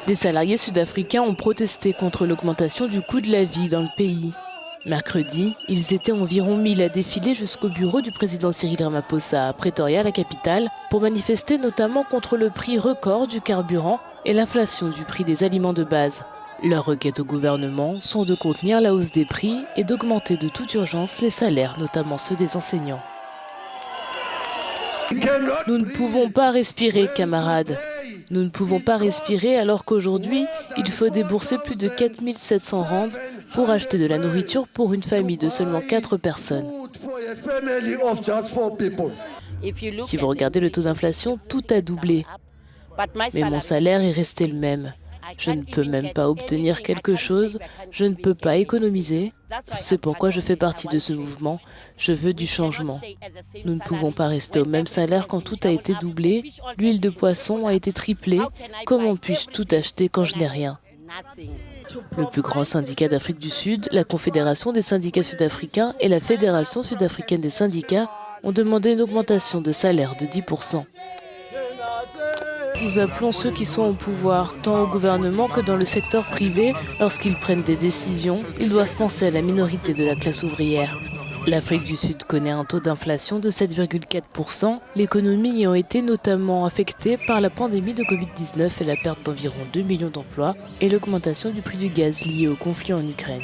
Des salariés sud-africains ont protesté contre l'augmentation du coût de la vie dans le pays. Mercredi, ils étaient environ 1000 à défiler jusqu'au bureau du président Cyril Ramaphosa à Pretoria, la capitale, pour manifester notamment contre le prix record du carburant et l'inflation du prix des aliments de base. Leurs requêtes au gouvernement sont de contenir la hausse des prix et d'augmenter de toute urgence les salaires, notamment ceux des enseignants. Nous ne pouvons pas respirer, camarades. Nous ne pouvons pas respirer alors qu'aujourd'hui, il faut débourser plus de 4 700 rand pour acheter de la nourriture pour une famille de seulement 4 personnes. Si vous regardez le taux d'inflation, tout a doublé. Mais mon salaire est resté le même. Je ne peux même pas obtenir quelque chose, je ne peux pas économiser. C'est pourquoi je fais partie de ce mouvement. Je veux du changement. Nous ne pouvons pas rester au même salaire quand tout a été doublé. L'huile de poisson a été triplée. Comment puis-je tout acheter quand je n'ai rien ? Le plus grand syndicat d'Afrique du Sud, la Confédération des syndicats sud-africains et la Fédération sud-africaine des syndicats ont demandé une augmentation de salaire de 10%. Nous appelons ceux qui sont au pouvoir, tant au gouvernement que dans le secteur privé, lorsqu'ils prennent des décisions, ils doivent penser à la minorité de la classe ouvrière. L'Afrique du Sud connaît un taux d'inflation de 7,4%, l'économie ayant été notamment affectée par la pandémie de Covid-19 et la perte d'environ 2 millions d'emplois et l'augmentation du prix du gaz lié au conflit en Ukraine.